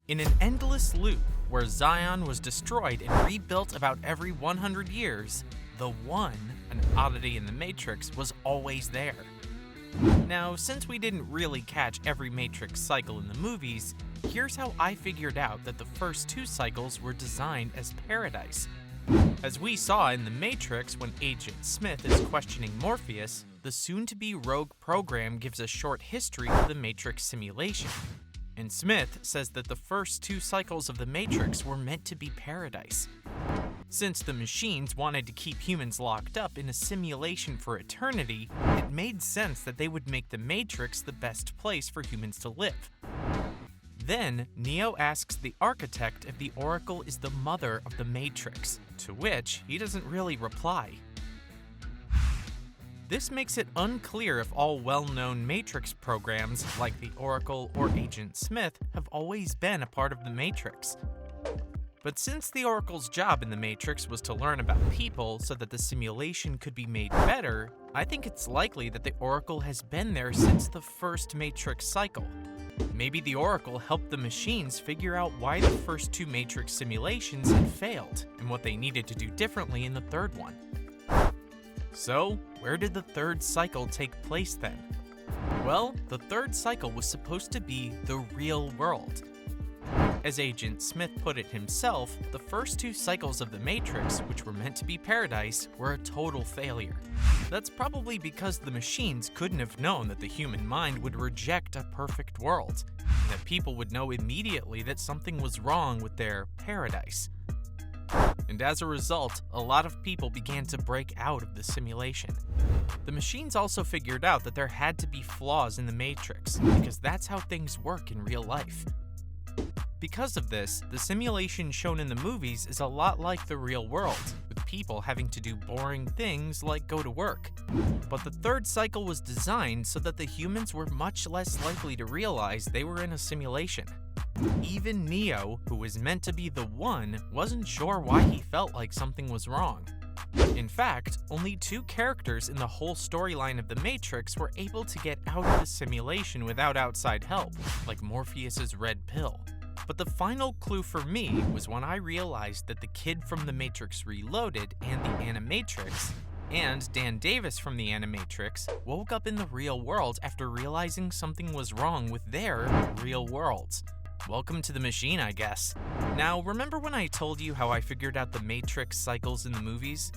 In an endless loop where Zion was destroyed and rebuilt about every 100 years, the One, an oddity in the Matrix, was always there. Now, since we didn't really catch every Matrix cycle in the movies, here's how I figured out that the first two cycles were designed as paradise. As we saw in The Matrix when Agent Smith is questioning Morpheus, the soon-to-be rogue program gives a short history of the Matrix simulation. And Smith says that the first two cycles of the Matrix were meant to be paradise. Since the machines wanted to keep humans locked up in a simulation for eternity, it made sense that they would make the Matrix the best place for humans to live. Then, Neo asks the architect if the Oracle is the mother of the Matrix, to which he doesn't really reply. This makes it unclear if all well-known Matrix programs, like the Oracle or Agent Smith, have always been a part of the Matrix. But since the Oracle's job in the Matrix was to learn about people so that the simulation could be made better, I think it's likely that the Oracle has been there since the first Matrix cycle. Maybe the Oracle helped the machines figure out why the first two Matrix simulations had failed, and what they needed to do differently in the third one. So, where did the third cycle take place then? Well, the third cycle was supposed to be the real world. As Agent Smith put it himself, the first two cycles of the Matrix, which were meant to be paradise, were a total failure. That's probably because the machines couldn't have known that the human mind would reject a perfect world, and that people would know immediately that something was wrong with their paradise. And as a result, a lot of people began to break out of the simulation. The machines also figured out that there had to be flaws in the Matrix, because that's how things work in real life. Because of this, the simulation shown in the movies is a lot like the real world, with people having to do boring things like go to work. But the third cycle was designed so that the humans were much less likely to realize they were in a simulation. Even Neo, who was meant to be the One, wasn't sure why he felt like something was wrong. In fact, only two characters in the whole storyline of The Matrix were able to get out of the simulation without outside help, like Morpheus's red pill. But the final clue for me was when I realized that the kid from The Matrix Reloaded and the Animatrix, and Dan Davis from the Animatrix, woke up in the real world after realizing something was wrong with their real worlds. Welcome to the machine, I guess. Now, remember when I told you how I figured out the Matrix cycles in the movies?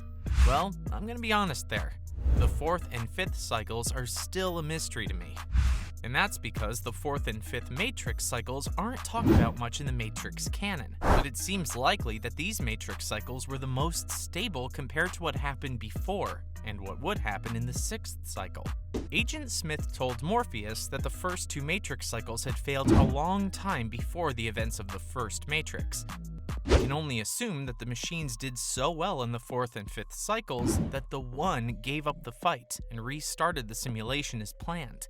Well, I'm gonna be honest there. The fourth and fifth cycles are still a mystery to me. And that's because the fourth and fifth Matrix cycles aren't talked about much in the Matrix canon, but it seems likely that these Matrix cycles were the most stable compared to what happened before, and what would happen in the sixth cycle. Agent Smith told Morpheus that the first two Matrix cycles had failed a long time before the events of the first Matrix. We can only assume that the machines did so well in the fourth and fifth cycles that the One gave up the fight and restarted the simulation as planned.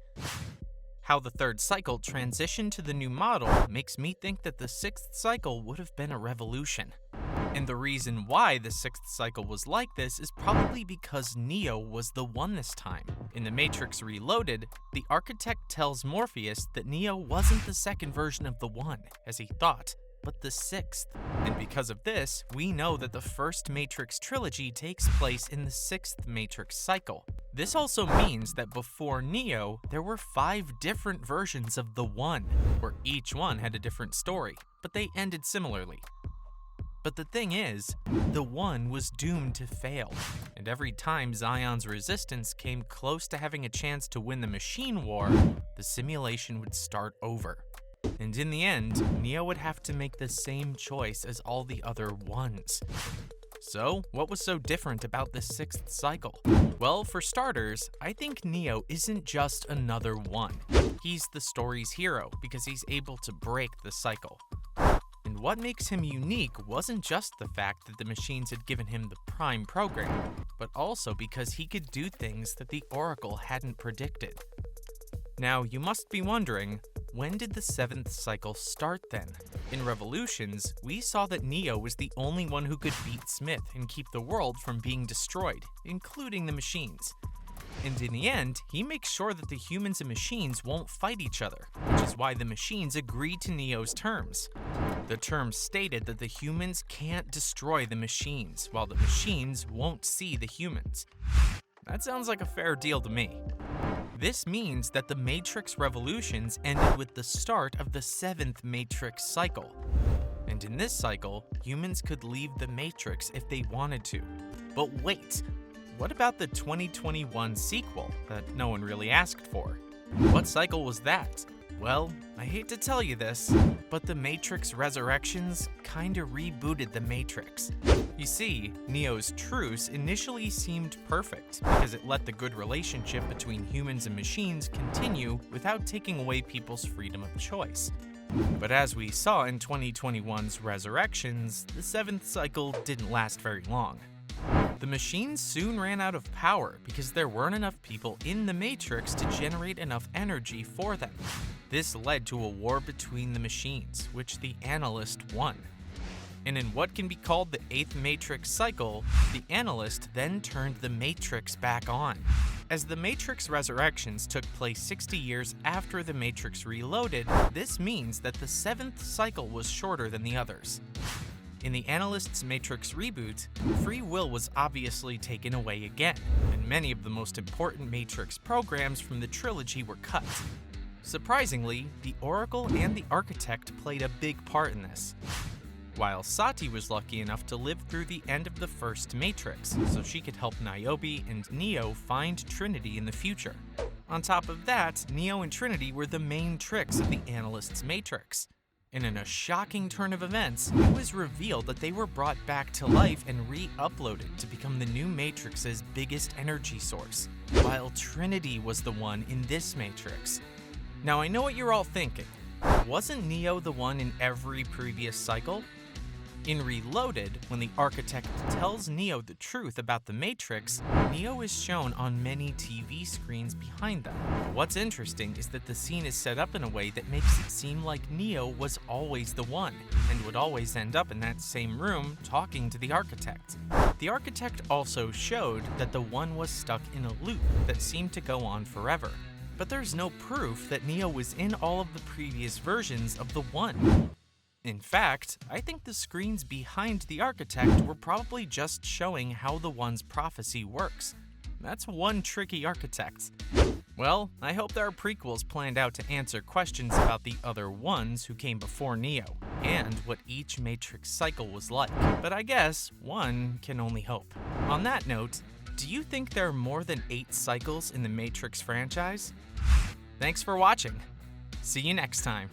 How the third cycle transitioned to the new model makes me think that the sixth cycle would have been a revolution. And the reason why the sixth cycle was like this is probably because Neo was the One this time. In The Matrix Reloaded, the architect tells Morpheus that Neo wasn't the second version of the One, as he thought, but the sixth. And because of this, we know that the first Matrix trilogy takes place in the sixth Matrix cycle. This also means that before Neo, there were 5 different versions of the One, where each one had a different story, but they ended similarly. But the thing is, the One was doomed to fail, and every time Zion's resistance came close to having a chance to win the machine war, the simulation would start over. And in the end, Neo would have to make the same choice as all the other Ones. So, what was so different about the sixth cycle? Well, for starters, I think Neo isn't just another One. He's the story's hero because he's able to break the cycle. And what makes him unique wasn't just the fact that the machines had given him the Prime program, but also because he could do things that the Oracle hadn't predicted. Now, you must be wondering, when did the seventh cycle start then? In Revolutions, we saw that Neo was the only one who could beat Smith and keep the world from being destroyed, including the machines. And in the end, he makes sure that the humans and machines won't fight each other, which is why the machines agree to Neo's terms. The terms stated that the humans can't destroy the machines, while the machines won't see the humans. That sounds like a fair deal to me. This means that the Matrix revolutions ended with the start of the 7th Matrix cycle. And in this cycle, humans could leave the Matrix if they wanted to. But wait, what about the 2021 sequel that no one really asked for? What cycle was that? Well, I hate to tell you this, but the Matrix Resurrections kinda rebooted the Matrix. You see, Neo's truce initially seemed perfect because it let the good relationship between humans and machines continue without taking away people's freedom of choice. But as we saw in 2021's Resurrections, the 7th cycle didn't last very long. The machines soon ran out of power because there weren't enough people in the Matrix to generate enough energy for them. This led to a war between the machines, which the Analyst won. And in what can be called the 8th Matrix cycle, the Analyst then turned the Matrix back on. As the Matrix Resurrections took place 60 years after the Matrix Reloaded, this means that the 7th cycle was shorter than the others. In the Analyst's Matrix reboot, free will was obviously taken away again, and many of the most important Matrix programs from the trilogy were cut. Surprisingly, the Oracle and the Architect played a big part in this. While Sati was lucky enough to live through the end of the first Matrix, so she could help Niobe and Neo find Trinity in the future. On top of that, Neo and Trinity were the main tricks of the Analyst's Matrix. And in a shocking turn of events, it was revealed that they were brought back to life and re-uploaded to become the new Matrix's biggest energy source, while Trinity was the one in this Matrix. Now I know what you're all thinking. Wasn't Neo the one in every previous cycle? In Reloaded, when the Architect tells Neo the truth about the Matrix, Neo is shown on many TV screens behind them. But what's interesting is that the scene is set up in a way that makes it seem like Neo was always the one, and would always end up in that same room talking to the Architect. The Architect also showed that the One was stuck in a loop that seemed to go on forever. But there's no proof that Neo was in all of the previous versions of the One. In fact, I think the screens behind the Architect were probably just showing how the One's prophecy works. That's one tricky Architect. Well, I hope there are prequels planned out to answer questions about the other Ones who came before Neo, and what each Matrix cycle was like. But I guess one can only hope. On that note, do you think there are more than 8 cycles in the Matrix franchise? Thanks for watching. See you next time.